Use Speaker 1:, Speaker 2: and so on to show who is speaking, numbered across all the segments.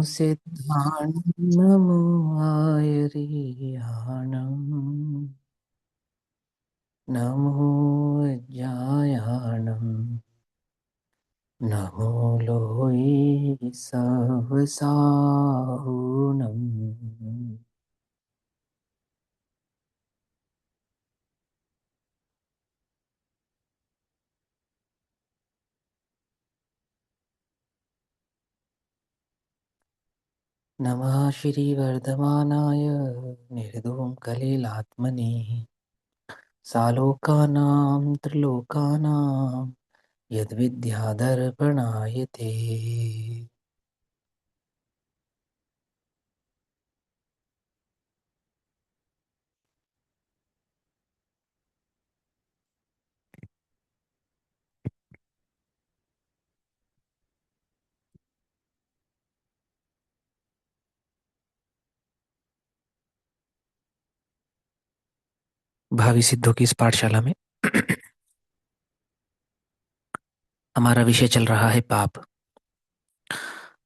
Speaker 1: सिद्धान्नमो आयर्याणम् नमो ज्ञायाणम् नमो लोये सवसाहुणम्। नमः श्रीवर्धमानाय निर्धूमकलिलात्मने सालोकानां त्रिलोकानां यद्विद्यादर्पणाय ते। भावी सिद्धों की इस पाठशाला में हमारा विषय चल रहा है पाप।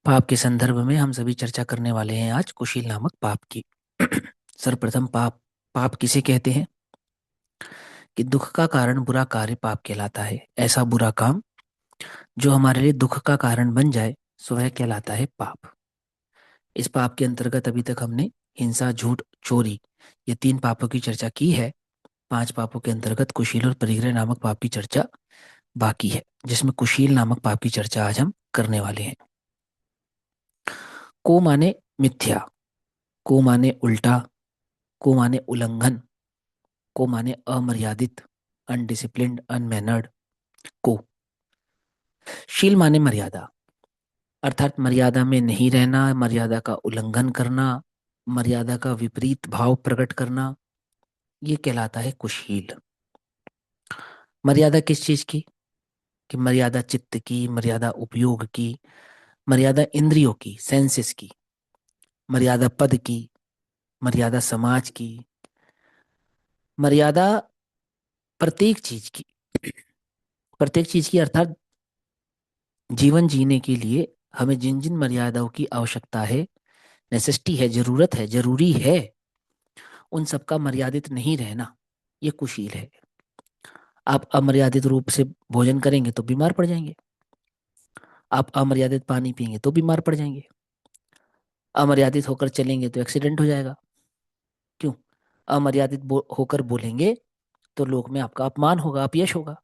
Speaker 1: पाप के संदर्भ में हम सभी चर्चा करने वाले हैं आज कुशील नामक पाप की। सर्वप्रथम पाप पाप किसे कहते हैं? कि दुख का कारण बुरा कार्य पाप कहलाता है। ऐसा बुरा काम जो हमारे लिए दुख का कारण बन जाए सो वह कहलाता है पाप। इस पाप के अंतर्गत अभी तक हमने हिंसा, झूठ, चोरी ये 3 पापों की चर्चा की है। 5 पापों के अंतर्गत कुशील और परिग्रह नामक पाप की चर्चा बाकी है, जिसमें कुशील नामक पाप की चर्चा आज हम करने वाले हैं। को माने मिथ्या, को माने उल्टा, को माने उल्लंघन, को माने अमर्यादित, अनडिसिप्लिन्ड, अनमैनर्ड। को शील माने मर्यादा, अर्थात मर्यादा में नहीं रहना, मर्यादा का उल्लंघन करना, मर्यादा का विपरीत भाव प्रकट करना, ये कहलाता है कुशील। मर्यादा किस चीज की? कि मर्यादा चित्त की, मर्यादा उपयोग की, मर्यादा इंद्रियों की, सेंसेस की, मर्यादा पद की, मर्यादा समाज की, मर्यादा प्रत्येक चीज की। प्रत्येक चीज की अर्थात जीवन जीने के लिए हमें जिन जिन मर्यादाओं की आवश्यकता है, नेसेसिटी है, जरूरत है, जरूरी है, उन सबका मर्यादित नहीं रहना ये कुशील है। आप अमर्यादित रूप से भोजन करेंगे तो बीमार पड़ जाएंगे। आप अमर्यादित पानी पिएंगे तो बीमार पड़ जाएंगे। अमर्यादित होकर चलेंगे तो एक्सीडेंट हो जाएगा। क्यों? अमर्यादित होकर बोलेंगे तो लोक में आपका अपमान होगा, अपयश होगा।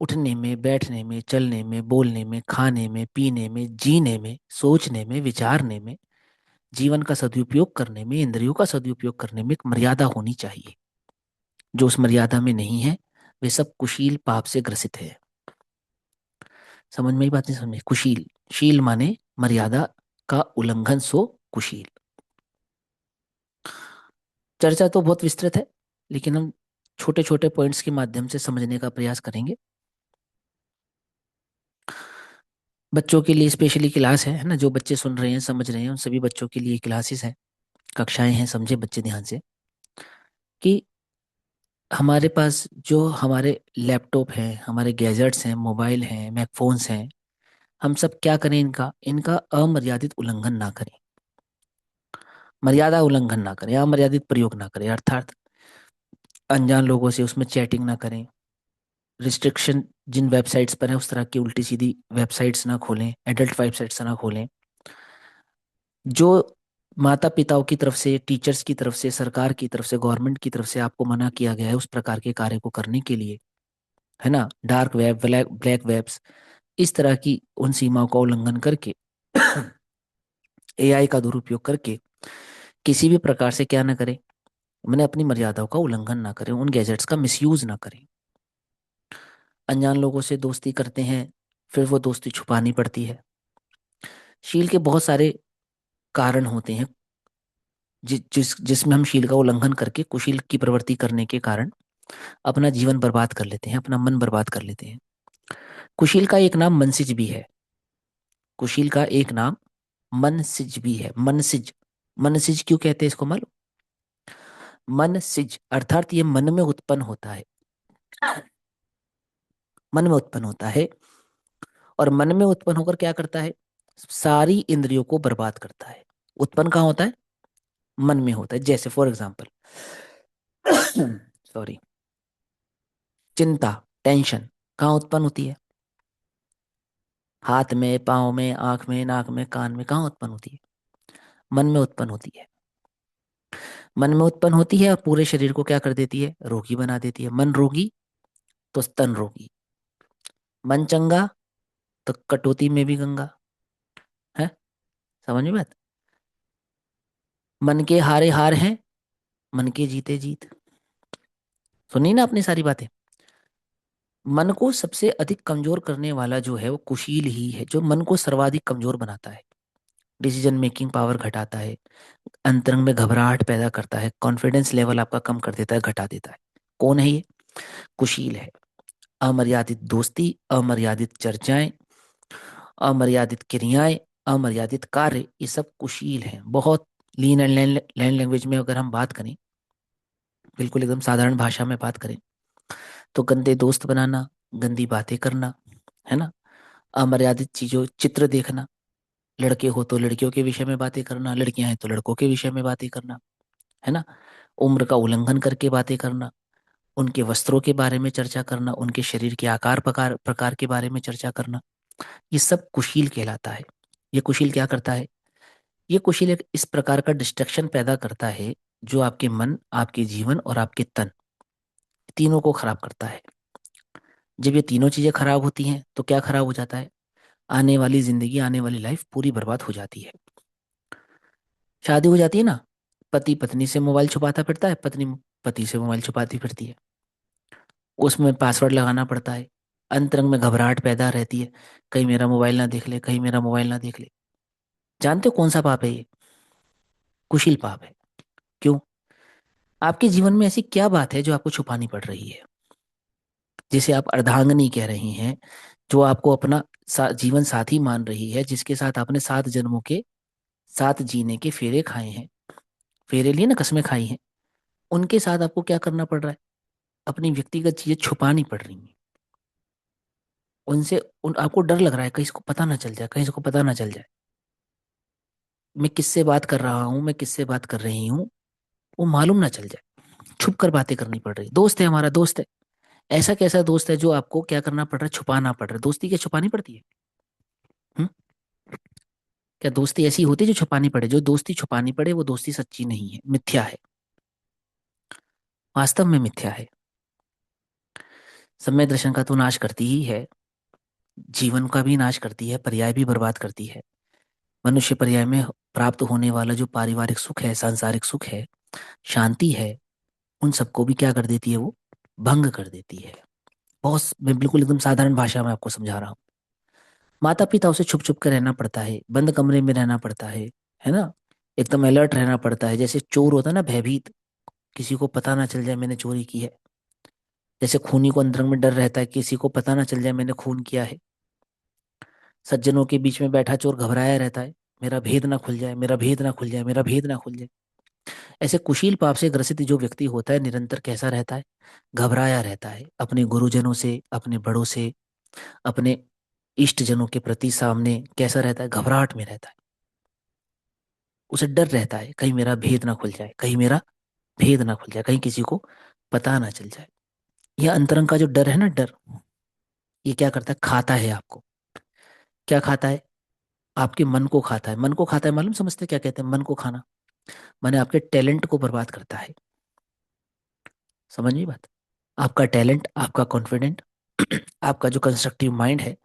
Speaker 1: उठने में, बैठने में, चलने में, बोलने में, खाने में, पीने में, जीने में, सोचने में, विचारने में, जीवन का सदुपयोग करने में, इंद्रियों का सदुपयोग करने में एक मर्यादा होनी चाहिए। जो उस मर्यादा में नहीं है वे सब कुशील पाप से ग्रसित है। समझ में ही बात नहीं? समझ? कुशील, शील माने मर्यादा का उल्लंघन, सो कुशील। चर्चा तो बहुत विस्तृत है, लेकिन हम छोटे छोटे पॉइंट्स के माध्यम से समझने का प्रयास करेंगे। बच्चों के लिए स्पेशली क्लास है ना? जो बच्चे सुन रहे हैं, समझ रहे हैं, उन सभी बच्चों के लिए क्लासेस हैं, कक्षाएं हैं। समझे बच्चे ध्यान से कि हमारे पास जो हमारे लैपटॉप हैं, हमारे गैजेट्स हैं, मोबाइल हैं, मैकफोन्स हैं, हम सब क्या करें? इनका इनका अमर्यादित उल्लंघन ना करें, मर्यादा उल्लंघन ना करें, अमर्यादित प्रयोग ना करें। अर्थात अनजान लोगों से उसमें चैटिंग ना करें, रिस्ट्रिक्शन जिन वेबसाइट्स पर है उस तरह की उल्टी सीधी वेबसाइट्स ना खोलें, एडल्ट वेबसाइट्स ना खोलें। जो माता पिताओं की तरफ से, टीचर्स की तरफ से, सरकार की तरफ से, गवर्नमेंट की तरफ से आपको मना किया गया है उस प्रकार के कार्य को करने के लिए, है ना? डार्क वेब, ब्लैक वेब्स, इस तरह की उन सीमाओं का उल्लंघन करके एआई का दुरुपयोग करके किसी भी प्रकार से क्या ना करें, मैंने अपनी मर्यादाओं का उल्लंघन ना करें, उन गैजेट्स का मिसयूज ना करें। अनजान लोगों से दोस्ती करते हैं, फिर वो दोस्ती छुपानी पड़ती है। शील के बहुत सारे कारण होते हैं जिसमें हम शील का उल्लंघन करके कुशील की प्रवृत्ति करने के कारण अपना जीवन बर्बाद कर लेते हैं, अपना मन बर्बाद कर लेते हैं। कुशील का एक नाम मनसिज भी है। कुशील का एक नाम मनसिज भी है। मनसिज, मनसिज क्यों कहते हैं इसको मालूम? मनसिज अर्थात ये मन में उत्पन्न होता है, मन में उत्पन्न होता है। और मन में उत्पन्न होकर क्या करता है? सारी इंद्रियों को बर्बाद करता है। उत्पन्न कहाँ होता है? मन में होता है। जैसे फॉर एग्जाम्पल सॉरी, चिंता, टेंशन कहाँ उत्पन्न होती है? हाथ में, पाँव में, आंख में, नाक में, कान में, कहाँ उत्पन्न होती है? मन में उत्पन्न होती है। मन में उत्पन्न होती है और पूरे शरीर को क्या कर देती है? रोगी बना देती है। मन रोगी तो स्तन रोगी, मन चंगा तो कटौती में भी गंगा। है? समझ में बात? मन के हारे हार हैं, मन के जीते जीत। सुनी ना आपने सारी बातें? मन को सबसे अधिक कमजोर करने वाला जो है वो कुशील ही है, जो मन को सर्वाधिक कमजोर बनाता है। डिसीजन मेकिंग पावर घटाता है, अंतरंग में घबराहट पैदा करता है, कॉन्फिडेंस लेवल आपका कम कर देता है, घटा देता है। कौन है ये? कुशील है। अमर्यादित दोस्ती, अमर्यादित चर्चाएं, अमर्यादित क्रियाएं, अमर्यादित कार्य, ये सब कुशील हैं। बहुत लीन एंड लैंड लैंग्वेज में अगर हम बात करें, बिल्कुल एकदम साधारण भाषा में बात करें, तो गंदे दोस्त बनाना, गंदी बातें करना, है ना, अमर्यादित चीजों, चित्र देखना, लड़के हो तो लड़कियों के विषय में बातें करना, लड़कियां हैं तो लड़कों के विषय में बातें करना, है ना, उम्र का उल्लंघन करके बातें करना, उनके वस्त्रों के बारे में चर्चा करना, उनके शरीर के आकार प्रकार प्रकार के बारे में चर्चा करना, ये सब कुशील कहलाता है। ये कुशील क्या करता है? ये कुशील एक इस प्रकार का डिस्ट्रक्शन पैदा करता है जो आपके मन, आपके जीवन और आपके तन, तीनों को खराब करता है। जब ये तीनों चीजें खराब होती हैं तो क्या खराब हो जाता है? आने वाली जिंदगी, आने वाली लाइफ पूरी बर्बाद हो जाती है। शादी हो जाती है ना, पति पत्नी से मोबाइल छुपाता फिरता है, पत्नी पति से मोबाइल छुपाती फिरती है, उसमें पासवर्ड लगाना पड़ता है, अंतरंग में घबराहट पैदा रहती है, कहीं मेरा मोबाइल ना देख ले, कहीं मेरा मोबाइल ना देख ले। जानते हो कौन सा पाप है ये? कुशील पाप है। क्यों? आपके जीवन में ऐसी क्या बात है जो आपको छुपानी पड़ रही है, जिसे आप अर्धांगिनी कह रही हैं, जो आपको अपना जीवन साथी मान रही है, जिसके साथ आपने 7 जन्मों के साथ जीने के फेरे खाए हैं, फेरे लिए ना, कसमें खाई हैं, उनके साथ आपको क्या करना पड़ रहा है? अपनी व्यक्तिगत चीजें छुपानी पड़ रही हैं उनसे। आपको डर लग रहा है कहीं इसको पता ना चल जाए, कहीं इसको पता ना चल जाए मैं किससे बात कर रहा हूँ, मैं किससे बात कर रही हूँ, वो मालूम ना चल जाए, छुप कर बातें करनी पड़ रही। दोस्त है, हमारा दोस्त है, ऐसा कैसा दोस्त है जो आपको क्या करना पड़ रहा है? छुपाना पड़ रहा है। दोस्ती क्या छुपानी पड़ती है? हम्म? क्या दोस्ती ऐसी होती है जो छुपानी पड़े? जो दोस्ती छुपानी पड़े वो दोस्ती सच्ची नहीं है, मिथ्या है, वास्तव में मिथ्या है। समय दर्शन का तो नाश करती ही है, जीवन का भी नाश करती है, पर्याय भी बर्बाद करती है। मनुष्य पर्याय में प्राप्त होने वाला जो पारिवारिक सुख है, सांसारिक सुख है, शांति है, उन सबको भी क्या कर देती है वो? भंग कर देती है। बहुत, मैं बिल्कुल एकदम साधारण भाषा में आपको समझा रहा हूँ। माता पिता उसे छुप छुप कर रहना पड़ता है, बंद कमरे में रहना पड़ता है ना, एकदम अलर्ट रहना पड़ता है, जैसे चोर होता है ना, भयभीत, किसी को पता ना चल जाए मैंने चोरी की है। जैसे खूनी को अंदर में डर रहता है, किसी को पता ना चल जाए मैंने खून किया है। सज्जनों के बीच में बैठा चोर घबराया रहता है, मेरा भेद ना खुल जाए, मेरा भेद ना खुल जाए, मेरा भेद ना खुल जाए। ऐसे कुशील पाप से ग्रसित जो व्यक्ति होता है निरंतर कैसा रहता है? घबराया रहता है, अपने गुरुजनों से, अपने बड़ों से, अपने इष्ट जनों के प्रति सामने कैसा रहता है? घबराहट में रहता है। उसे डर रहता है कहीं मेरा भेद ना खुल जाए, कहीं मेरा भेद ना खुल जाए, कहीं किसी को पता ना चल जाए। यह अंतरंग का जो डर है ना, डर, ये क्या करता है? खाता है आपको। क्या खाता है? आपके मन को खाता है। मन को खाता है, मालूम समझते क्या कहते हैं मन को खाना? माने आपके टैलेंट को बर्बाद करता है। समझ नहीं बात? आपका टैलेंट, आपका कॉन्फिडेंट, आपका जो कंस्ट्रक्टिव माइंड है,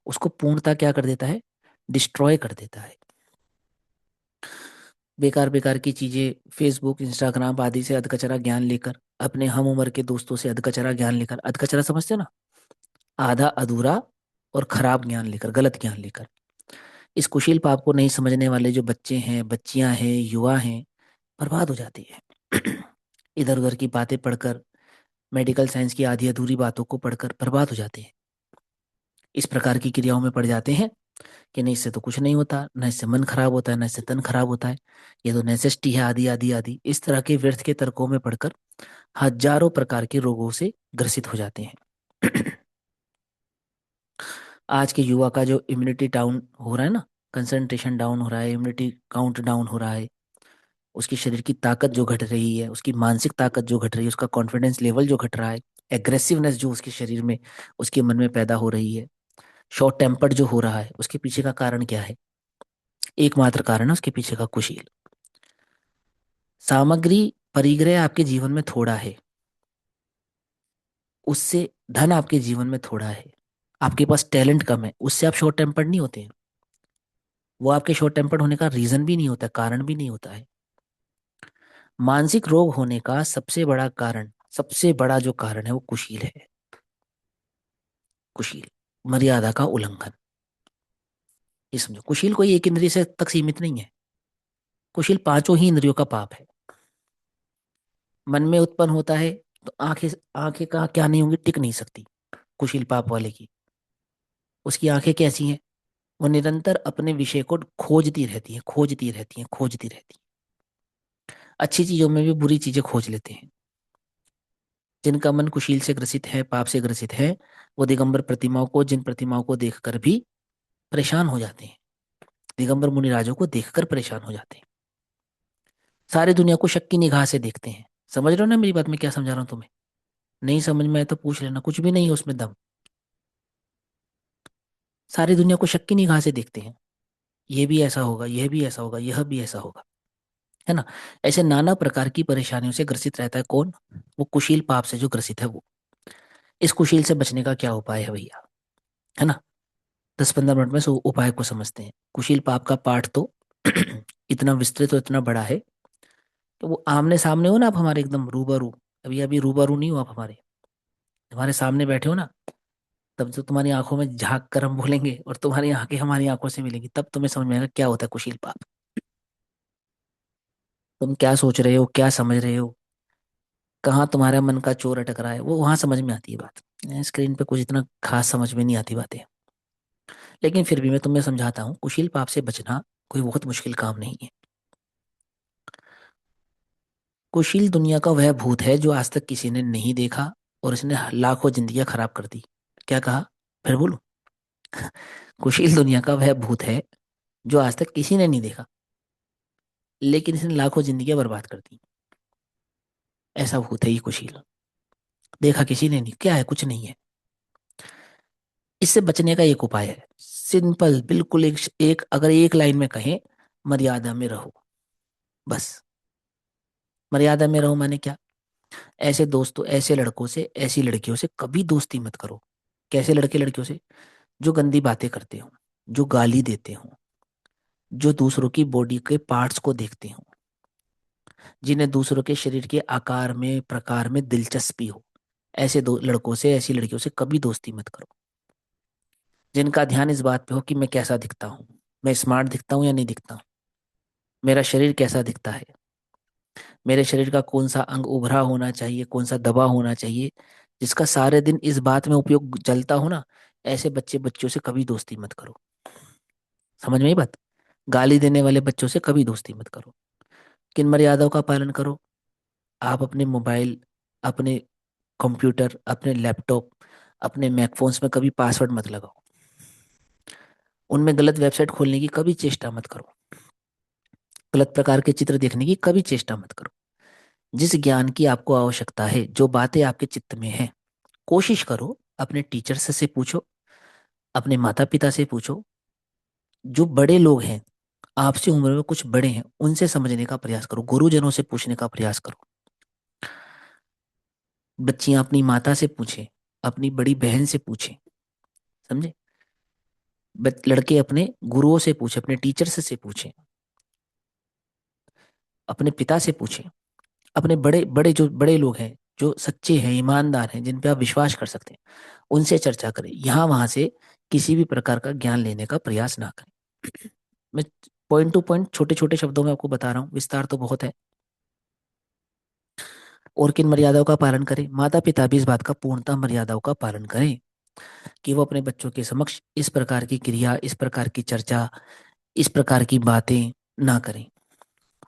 Speaker 1: उसको पूर्णता क्या कर देता है? डिस्ट्रॉय कर देता है। बेकार बेकार की चीजें, फेसबुक, इंस्टाग्राम आदि से अधकचरा ज्ञान लेकर, अपने हम उम्र के दोस्तों से अधकचरा ज्ञान लेकर, अधकचरा समझते हो ना, आधा अधूरा और खराब ज्ञान लेकर, गलत ज्ञान लेकर, इस कुशील पाप को नहीं समझने वाले जो बच्चे हैं, बच्चियां हैं, युवा हैं, बर्बाद हो जाते हैं। इधर उधर की बातें पढ़कर, मेडिकल साइंस की आधी अधूरी बातों को पढ़कर बर्बाद हो जाते हैं। इस प्रकार की क्रियाओं में पड़ जाते हैं कि नहीं, इससे तो कुछ नहीं होता, न इससे मन खराब होता है, न इससे तन खराब होता है, ये तो नेसेसिटी है, आदि आदि आदि, इस तरह के व्यर्थ के तर्कों में पढ़कर हजारों प्रकार के रोगों से ग्रसित हो जाते हैं। आज के युवा का जो इम्यूनिटी डाउन हो रहा है ना, कंसंट्रेशन डाउन हो रहा है, इम्यूनिटी काउंट डाउन हो रहा है, उसकी शरीर की ताकत जो घट रही है, उसकी मानसिक ताकत जो घट रही है, उसका कॉन्फिडेंस लेवल जो घट रहा है, एग्रेसिवनेस जो उसके शरीर में, उसके मन में पैदा हो रही है, शॉर्ट टेम्पर्ड जो हो रहा है, उसके पीछे का कारण क्या है? एकमात्र कारण है उसके पीछे का कुशील। सामग्री परिग्रह आपके जीवन में थोड़ा है, उससे धन आपके जीवन में थोड़ा है, आपके पास टैलेंट कम है, उससे आप शॉर्ट टेम्पर्ड नहीं होते हैं। वो आपके शॉर्ट टेम्पर्ड होने का रीजन भी नहीं होता, कारण भी नहीं होता है। मानसिक रोग होने का सबसे बड़ा कारण, सबसे बड़ा जो कारण है वो कुशील है। कुशील, मर्यादा का उल्लंघन। ये समझो, कुशील कोई एक इंद्रिय से तक सीमित नहीं है। कुशील पांचों ही इंद्रियों का पाप है। मन में उत्पन्न होता है तो आंखें, आंखें कहाँ क्या नहीं होंगी, टिक नहीं सकती कुशील पाप वाले की। उसकी आंखें कैसी हैं? वो निरंतर अपने विषय को खोजती रहती हैं, खोजती रहती हैं, खोजती रहती हैं। अच्छी चीजों में भी बुरी चीजें खोज लेते हैं। जिनका मन कुशील से ग्रसित है, पाप से ग्रसित है, वो दिगंबर प्रतिमाओं को, जिन प्रतिमाओं को देखकर भी परेशान हो जाते हैं, दिगंबर मुनिराजों को देखकर परेशान हो जाते हैं, सारी दुनिया को शक की निगाह से देखते हैं। समझ रहे हो ना मेरी बात, मैं क्या समझा रहा हूँ तुम्हें? नहीं समझ में आए तो पूछ लेना, कुछ भी नहीं है उसमें दम। सारी दुनिया को शक की निगाह से देखते हैं, ये भी ऐसा होगा, यह भी ऐसा होगा, यह भी ऐसा होगा, है ना? ऐसे नाना प्रकार की परेशानियों से ग्रसित रहता है कौन? वो कुशील पाप से जो ग्रसित है वो। इस कुशील से बचने का क्या उपाय है भैया? है ना? 10-15 मिनट में सो उपाय को समझते हैं। कुशील पाप का पाठ तो इतना विस्तृत और इतना बड़ा है कि वो आमने सामने हो ना, आप हमारे एकदम रूबरू, अभी अभी रूबरू नहीं हो आप हमारे, हमारे सामने बैठे हो ना, तब तो तुम्हारी आंखों में झांक कर हम बोलेंगे और तुम्हारी आंखें हमारी आंखों से मिलेंगी, तब तुम्हें समझ में आएगा क्या होता है कुशील पाप। तुम क्या सोच रहे हो, क्या समझ रहे हो, कहाँ तुम्हारा मन का चोर अटक रहा है, वो वहां समझ में आती है बात। स्क्रीन पे कुछ इतना खास समझ में नहीं आती बातें। लेकिन फिर भी मैं तुम्हें समझाता हूँ, कुशील पाप से बचना कोई बहुत मुश्किल काम नहीं है। कुशील दुनिया का वह भूत है जो आज तक किसी ने नहीं देखा और इसने लाखों जिंदगियां खराब कर दी। क्या कहा? फिर बोलूं? कुशील दुनिया का वह भूत है जो आज तक किसी ने नहीं देखा, लेकिन इसने लाखों जिंदगियां बर्बाद कर दी। ऐसा भूत है ये कुशील। देखा किसी ने नहीं, क्या है? कुछ नहीं है। इससे बचने का एक उपाय है, सिंपल बिल्कुल, एक अगर एक लाइन में कहें, मर्यादा में रहो, बस। मर्यादा में रहो माने क्या? ऐसे दोस्तों, ऐसे लड़कों से, ऐसी लड़कियों से कभी दोस्ती मत करो। कैसे लड़के लड़कियों से? जो गंदी बातें करते हो, जो गाली देते हो, जो दूसरों की बॉडी के पार्ट्स को देखते हो, जिन्हें दूसरों के शरीर के आकार में, प्रकार में दिलचस्पी हो, ऐसे दो लड़कों से, ऐसी लड़कियों से कभी दोस्ती मत करो। जिनका ध्यान इस बात पे हो कि मैं कैसा दिखता हूँ, मैं स्मार्ट दिखता हूँ या नहीं दिखता हूँ, मेरा शरीर कैसा दिखता है, मेरे शरीर का कौन सा अंग उभरा होना चाहिए, कौन सा दबा होना चाहिए, जिसका सारे दिन इस बात में उपयोग चलता हो ना, ऐसे बच्चे बच्चों से कभी दोस्ती मत करो। समझ में आई बात? गाली देने वाले बच्चों से कभी दोस्ती मत करो। किन मर्यादाओं का पालन करो? आप अपने मोबाइल, अपने कंप्यूटर, अपने लैपटॉप, अपने मैकफोन्स में कभी पासवर्ड मत लगाओ। उनमें गलत वेबसाइट खोलने की कभी चेष्टा मत करो। गलत प्रकार के चित्र देखने की कभी चेष्टा मत करो। जिस ज्ञान की आपको आवश्यकता है, जो बातें आपके चित्त में है, कोशिश करो अपने टीचर से पूछो, अपने माता पिता से पूछो, जो बड़े लोग हैं, आपसे उम्र में कुछ बड़े हैं, उनसे समझने का प्रयास करो, गुरुजनों से पूछने का प्रयास करो। बच्चियां अपनी माता से पूछें, अपनी बड़ी बहन से पूछें। समझे? लड़के अपने गुरुओं से पूछें, अपने टीचर्स से पूछें, अपने पिता से पूछें, अपने बड़े बड़े जो बड़े लोग हैं, जो सच्चे हैं, ईमानदार हैं, जिन पे आप विश्वास कर सकते हैं, उनसे चर्चा करें। यहाँ वहां से किसी भी प्रकार का ज्ञान लेने का प्रयास ना करें। मैं पॉइंट टू पॉइंट छोटे छोटे शब्दों में आपको बता रहा हूँ, विस्तार तो बहुत है। और किन मर्यादाओं का पालन करें? माता पिता भी इस बात का पूर्णतः मर्यादाओं का पालन करें कि वो अपने बच्चों के समक्ष इस प्रकार की क्रिया, इस प्रकार की चर्चा, इस प्रकार की बातें ना करें।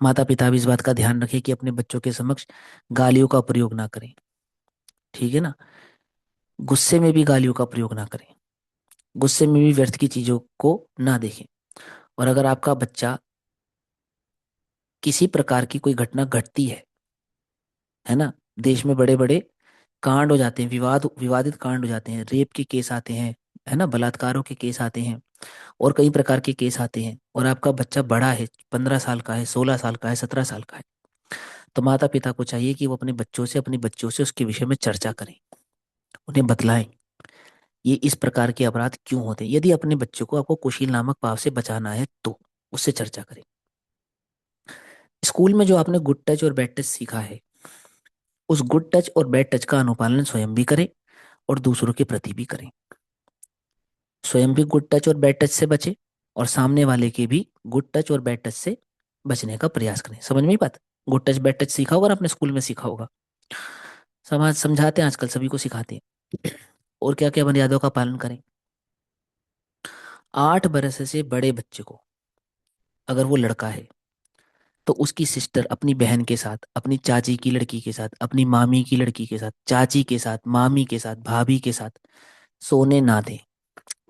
Speaker 1: माता पिता भी इस बात का ध्यान रखें कि अपने बच्चों के समक्ष गालियों का प्रयोग ना करें। ठीक है ना? गुस्से में भी गालियों का प्रयोग ना करें, गुस्से में भी व्यर्थ की चीजों को ना देखें। और अगर आपका बच्चा किसी प्रकार की कोई घटना घटती है ना, देश में बड़े बड़े कांड हो जाते हैं, विवादित कांड हो जाते हैं, रेप के केस आते हैं, है ना, बलात्कारों के केस आते हैं, और कई प्रकार के केस आते हैं, और आपका बच्चा बड़ा है, 15 साल का है, 16 साल का है, 17 साल का है, तो माता पिता को चाहिए कि वो अपने बच्चों से, अपनी बच्चियों से उसके विषय में चर्चा करें, उन्हें बतलाएं ये इस प्रकार के अपराध क्यों होते हैं। यदि अपने बच्चों को आपको कुशील नामक पाप से बचाना है तो उससे चर्चा करें। स्कूल में जो आपने गुड टच और बैड टच सीखा है, उस गुड टच और बैड टच का अनुपालन स्वयं भी करें और दूसरों के प्रति भी करें। स्वयं भी गुड टच और बैड टच से बचे, और सामने वाले के भी गुड टच और बैड टच से बचने का प्रयास करें। समझ में ही बात? गुड टच बैड टच सीखा होगा ना, अपने स्कूल में सीखा होगा। समाज समझाते हैं आजकल, सभी को सिखाते हैं। और क्या क्या मर्यादाओं का पालन करें। 8 बरस से बड़े बच्चे को, अगर वो लड़का है, तो उसकी सिस्टर अपनी बहन के साथ, अपनी चाची की लड़की के साथ, अपनी मामी की लड़की के साथ, चाची के साथ, मामी के साथ, भाभी के साथ सोने ना दे।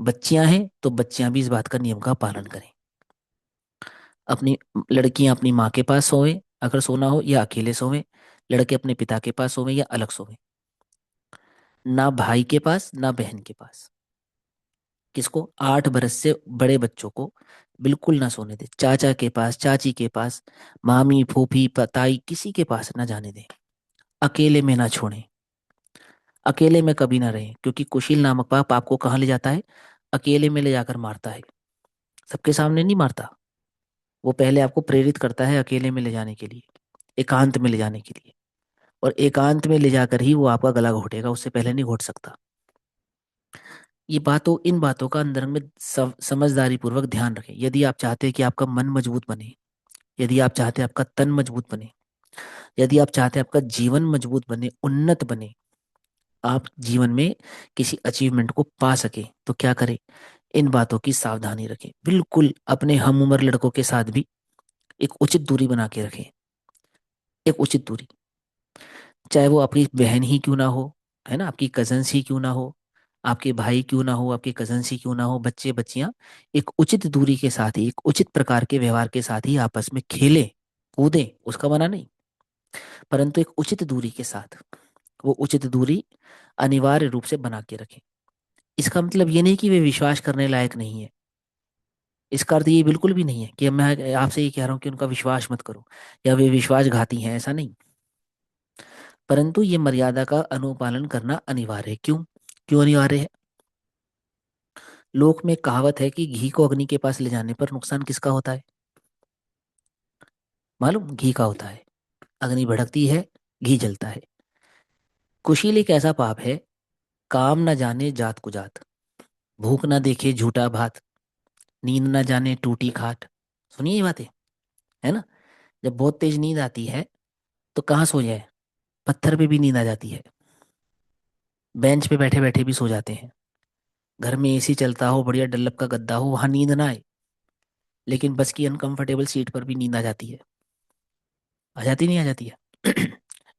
Speaker 1: बच्चियां हैं तो बच्चियां भी इस बात का नियम का पालन करें। अपनी लड़कियां अपनी माँ के पास सोए अगर सोना हो, या अकेले सोए। लड़के अपने पिता के पास सोए या अलग सोए। ना भाई के पास ना बहन के पास। किसको? 8 बरस से बड़े बच्चों को बिल्कुल ना सोने दे। चाचा के पास, चाची के पास, मामी, फूफी, पताई, किसी के पास ना जाने दें। अकेले में ना छोड़ें। अकेले में कभी ना रहें, क्योंकि कुशील नामक पाप आपको कहाँ ले जाता है? अकेले में ले जाकर मारता है। सबके सामने नहीं मारता। वो पहले आपको प्रेरित करता है अकेले में ले जाने के लिए, एकांत में ले जाने के लिए। और एकांत में ले जाकर ही वो आपका गला घोटेगा, उससे पहले नहीं घोट सकता। ये बातों इन बातों का अंदर में समझदारी पूर्वक ध्यान रखें। यदि आप चाहते हैं कि आपका मन मजबूत बने, यदि आप चाहते हैं आपका तन मजबूत बने, यदि आप चाहते हैं आपका जीवन मजबूत बने, उन्नत बने, आप जीवन में किसी अचीवमेंट को पा सके, तो क्या करें? इन बातों की सावधानी रखें। बिल्कुल अपने हम उम्र लड़कों के साथ भी एक उचित दूरी बना के रखें। एक उचित दूरी, चाहे वो आपकी बहन ही क्यों ना हो, है ना, आपकी कजन्स ही क्यों ना हो, आपके भाई क्यों ना हो, आपके कजन्स ही क्यों ना हो, बच्चे बच्चियां एक उचित दूरी के साथ ही, एक उचित प्रकार के व्यवहार के साथ ही आपस में खेलें कूदें, उसका मना नहीं, परंतु एक उचित दूरी के साथ। वो उचित दूरी अनिवार्य रूप से बना के रखें। इसका मतलब ये नहीं कि वे विश्वास करने लायक नहीं है। इसका अर्थ ये बिल्कुल भी नहीं है कि मैं आपसे ये कह रहा हूँ कि उनका विश्वास मत करो या वे विश्वासघाती हैं, ऐसा नहीं। परंतु ये मर्यादा का अनुपालन करना अनिवार्य है। क्यों? क्यों अनिवार्य है? लोक में कहावत है कि घी को अग्नि के पास ले जाने पर नुकसान किसका होता है? मालूम? घी का होता है। अग्नि भड़कती है, घी जलता है। कुशील एक ऐसा पाप है, काम न जाने जात को जात, भूख न देखे झूठा भात, नींद न जाने टूटी खाट। सुनिए ये बातें, है ना। जब बहुत तेज नींद आती है तो कहाँ सो जाए? पत्थर पे भी नींद आ जाती है, बेंच पे बैठे बैठे भी सो जाते हैं, घर में एसी चलता हो, बढ़िया डल्लब का गद्दा हो, वहां नींद ना आए, लेकिन बस की अनकंफर्टेबल सीट पर भी नींद आ जाती है। आ जाती नहीं? आ जाती है।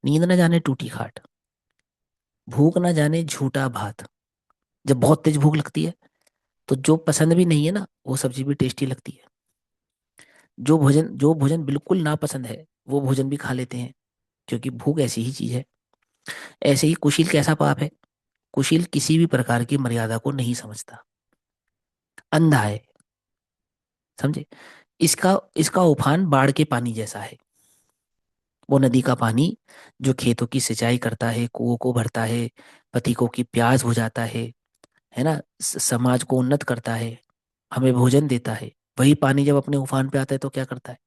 Speaker 1: नींद ना जाने टूटी खाट, भूख ना जाने झूठा भात। जब बहुत तेज भूख लगती है तो जो पसंद भी नहीं है ना, वो सब्जी भी टेस्टी लगती है। जो भोजन बिल्कुल ना पसंद है, वो भोजन भी खा लेते हैं, क्योंकि भूख ऐसी ही चीज है। ऐसे ही कुशील कैसा पाप है? कुशील किसी भी प्रकार की मर्यादा को नहीं समझता, अंधा है। समझे? इसका इसका उफान बाढ़ के पानी जैसा है। वो नदी का पानी जो खेतों की सिंचाई करता है, कुओं को भरता है, पथिकों की प्यास बुझाता है ना, समाज को उन्नत करता है, हमें भोजन देता है। वही पानी जब अपने उफान पे आता है तो क्या करता है?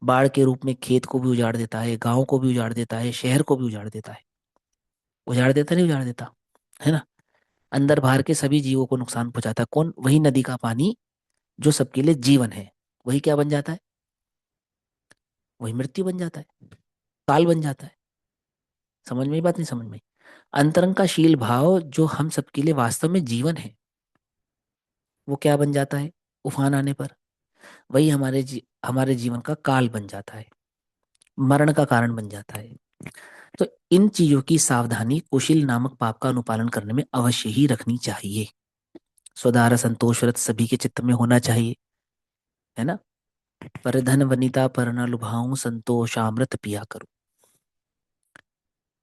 Speaker 1: बाढ़ के रूप में खेत को भी उजाड़ देता है, गांव को भी उजाड़ देता है, शहर को भी उजाड़ देता है। उजाड़ देता नहीं उजाड़ देता? है ना। अंदर बाहर के सभी जीवों को नुकसान पहुंचाता है। कौन? वही नदी का पानी जो सबके लिए जीवन है। वही क्या बन जाता है? वही मृत्यु बन जाता है, काल बन जाता है। समझ में ही बात? नहीं समझ में? अंतरंग का शील भाव जो हम सबके लिए वास्तव में जीवन है, वो क्या बन जाता है उफान आने पर? वही हमारे जीवन का काल बन जाता है, मरण का कारण बन जाता है। तो इन चीजों की सावधानी कुशिल नामक पाप का अनुपालन करने में अवश्य ही रखनी चाहिए। स्वधार संतोष व्रत सभी के चित्त में होना चाहिए। है ना। पर धन वनिता पर न लुभाऊं, संतोषामृत पिया करूं।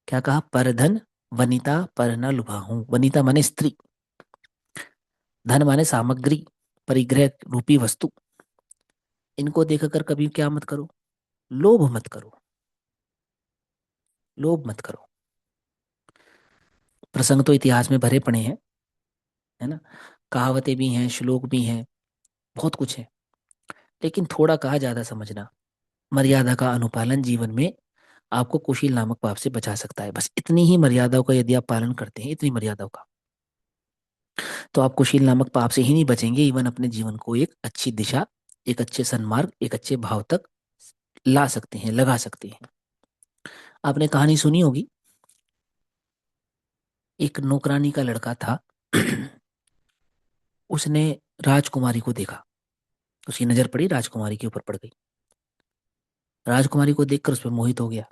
Speaker 1: क्या कहा? पर धन वनिता पर न लुभाऊं। वनिता माने स्त्री, धन माने सामग्री, परिग्रह रूपी वस्तु। इनको देखकर कभी क्या मत करो, लोभ मत करो, लोभ मत करो। प्रसंग तो इतिहास में भरे पड़े हैं, है ना। कहावतें भी हैं, श्लोक भी हैं, बहुत कुछ है। लेकिन थोड़ा कहा, ज्यादा समझना। मर्यादा का अनुपालन जीवन में आपको कुशील नामक पाप से बचा सकता है। बस इतनी ही मर्यादाओं का यदि आप पालन करते हैं, इतनी मर्यादाओं का, तो आप कुशील नामक पाप से ही नहीं बचेंगे, इवन अपने जीवन को एक अच्छी दिशा, एक अच्छे सन्मार्ग, एक अच्छे भाव तक ला सकते हैं, लगा सकते हैं। आपने कहानी सुनी होगी, एक नौकरानी का लड़का था। उसने राजकुमारी को देखा, उसकी नजर पड़ी, राजकुमारी के ऊपर पड़ गई। राजकुमारी को देखकर उस पर मोहित हो गया,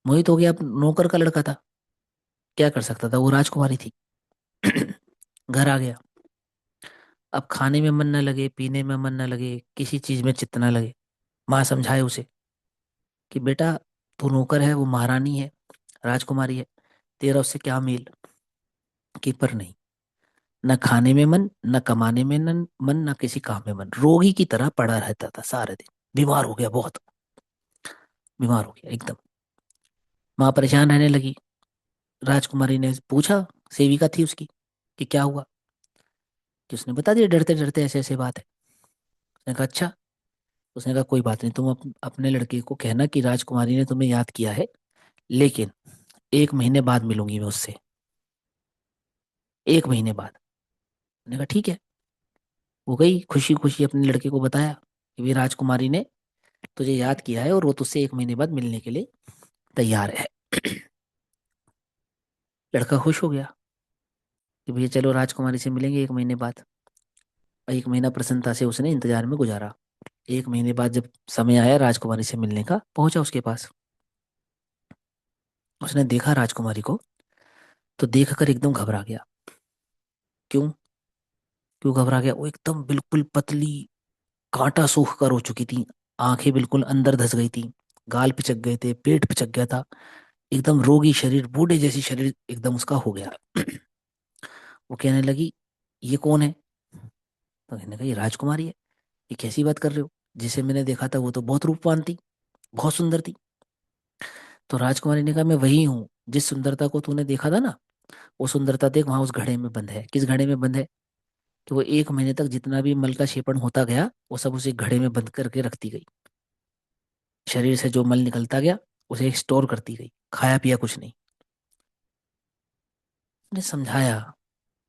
Speaker 1: मोहित हो गया। अब नौकर का लड़का था, क्या कर सकता था, वो राजकुमारी थी। घर आ गया। अब खाने में मन न लगे, पीने में मन न लगे, किसी चीज में चित्त न लगे। माँ समझाए उसे कि बेटा, तू नौकर है, वो महारानी है, राजकुमारी है, तेरा उससे क्या मेल। कि पर नहीं, न खाने में मन, न कमाने में मन, न किसी काम में मन। रोगी की तरह पड़ा रहता था सारे दिन। बीमार हो गया, बहुत बीमार हो गया एकदम। माँ परेशान रहने लगी। राजकुमारी ने पूछा, सेविका थी उसकी, कि क्या हुआ। कि उसने बता दिया, डरते डरते ऐसे ऐसे बात है। उसने कहा अच्छा। उसने कहा कोई बात नहीं, तुम अपने लड़के को कहना कि राजकुमारी ने तुम्हें याद किया है, लेकिन 1 महीने बाद मिलूंगी मैं उससे, 1 महीने बाद। मैंने कहा ठीक है। वो गई, खुशी खुशी अपने लड़के को बताया कि भी राजकुमारी ने तुझे याद किया है और वो तुझसे 1 महीने बाद मिलने के लिए तैयार है। लड़का खुश हो गया कि भैया चलो राजकुमारी से मिलेंगे 1 महीने बाद। 1 महीना प्रसन्नता से उसने इंतजार में गुजारा। 1 महीने बाद जब समय आया राजकुमारी से मिलने का, पहुंचा उसके पास। उसने देखा राजकुमारी को, तो देखकर एकदम घबरा गया। क्यों? क्यों घबरा गया? वो एकदम बिल्कुल पतली, कांटा सूख कर हो चुकी थी। आंखें बिल्कुल अंदर धस गई थी, गाल पिचक गए थे, पेट पिचक गया था। एकदम रोगी शरीर, बूढ़े जैसी शरीर एकदम उसका हो गया। वो कहने लगी, ये कौन है? तो कहने लगा, ये राजकुमारी है। ये कैसी बात कर रहे हो? जिसे मैंने देखा था वो तो बहुत रूपवान थी, बहुत सुंदर थी। तो राजकुमारी ने कहा, मैं वही हूँ, जिस सुंदरता को तूने देखा था ना, वो सुंदरता देख वहां उस घड़े में बंद है। किस घड़े में बंद है? कि वो 1 महीने तक जितना भी मल का क्षेपण होता गया, वो सब उसे घड़े में बंद करके रखती गई। शरीर से जो मल निकलता गया, उसे स्टोर करती गई, खाया पिया कुछ नहीं। ने समझाया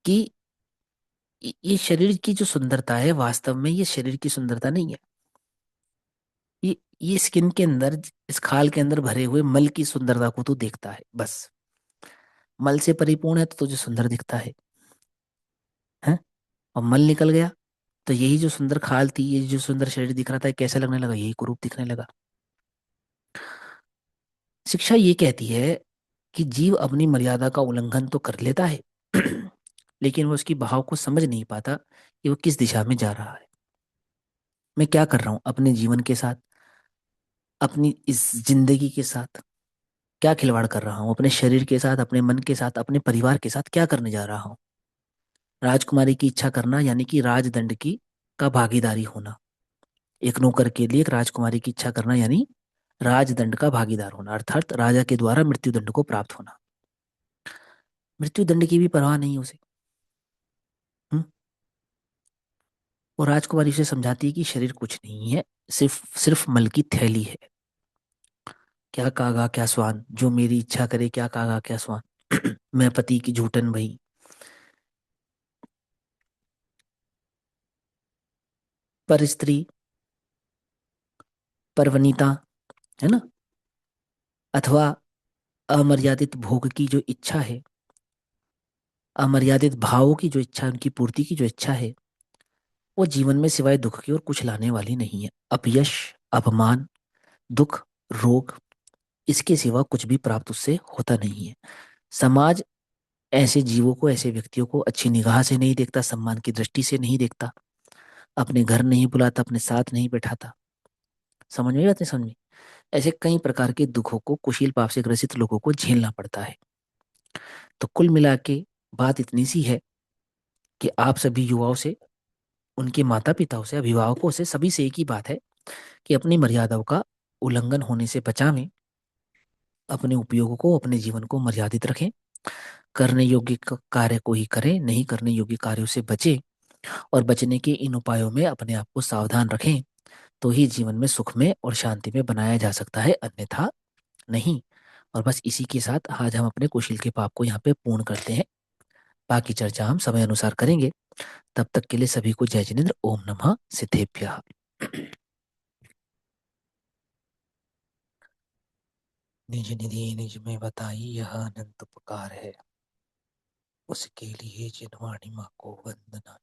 Speaker 1: कि ये शरीर की जो सुंदरता है, वास्तव में ये शरीर की सुंदरता नहीं है। ये स्किन के अंदर, इस खाल के अंदर भरे हुए मल की सुंदरता को तू देखता है बस। मल से परिपूर्ण है तो तुझे सुंदर दिखता है। और मल निकल गया तो यही जो सुंदर खाल थी, ये जो सुंदर शरीर दिख रहा था, कैसा लगने लगा? यही कुरूप दिखने लगा। शिक्षा ये कहती है कि जीव अपनी मर्यादा का उल्लंघन तो कर लेता है, लेकिन वो उसकी बहाव को समझ नहीं पाता कि वो किस दिशा में जा रहा है। मैं क्या कर रहा हूँ अपने जीवन के साथ, अपनी इस जिंदगी के साथ? क्या खिलवाड़ कर रहा हूँ अपने शरीर के साथ, अपने मन के साथ, अपने परिवार के साथ? क्या करने जा रहा हूँ? राजकुमारी की इच्छा करना यानी कि राजदंड की का भागीदारी होना। एक नौकर के लिए एक राजकुमारी की इच्छा करना यानी राजदंड का भागीदार होना, अर्थात राजा के द्वारा मृत्युदंड को प्राप्त होना। मृत्युदंड की भी परवाह नहीं उसे। हम्म? वो राजकुमारी उसे समझाती है कि शरीर कुछ नहीं है, सिर्फ सिर्फ मल की थैली है। क्या कागा क्या स्वान, जो मेरी इच्छा करे, क्या कागा क्या स्वान। मैं पति की झूठन भई। पर स्त्री, पर वनिता, है ना, अथवा अमर्यादित भोग की जो इच्छा है, अमर्यादित भावों की जो इच्छा, उनकी पूर्ति की जो इच्छा है, वो जीवन में सिवाय दुख की और कुछ लाने वाली नहीं है। अपयश, अपमान, दुख, रोग, इसके सिवा कुछ भी प्राप्त उससे होता नहीं है। समाज ऐसे जीवों को, ऐसे व्यक्तियों को अच्छी निगाह से नहीं देखता, सम्मान की दृष्टि से नहीं देखता। अपने घर नहीं बुलाता, अपने साथ नहीं बैठाता। समझ में आते, समझ में? ऐसे कई प्रकार के दुखों को कुशील पाप से ग्रसित लोगों को झेलना पड़ता है। तो कुल मिला के बात इतनी सी है कि आप सभी युवाओं से, उनके माता पिताओं से, अभिभावकों से, सभी से एक ही बात है कि अपनी मर्यादाओं का उल्लंघन होने से बचावें। अपने उपयोगों को, अपने जीवन को मर्यादित रखें। करने योग्य कार्य को ही करें, नहीं करने योग्य कार्यों से बचें। और बचने के इन उपायों में अपने आप को सावधान रखें। तो ही जीवन में सुख में और शांति में बनाया जा सकता है, अन्यथा नहीं। और बस इसी के साथ आज हम अपने कुशील के पाप को यहाँ पे पूर्ण करते हैं। बाकी चर्चा हम समय अनुसार करेंगे। तब तक के लिए सभी को जय जिनेन्द्र। ओम नमः सिद्धेभ्यः। निज निधि निज में बताई, यह अनंत उपकार है, उसके लिए जिनवाणी माँ को वंदना।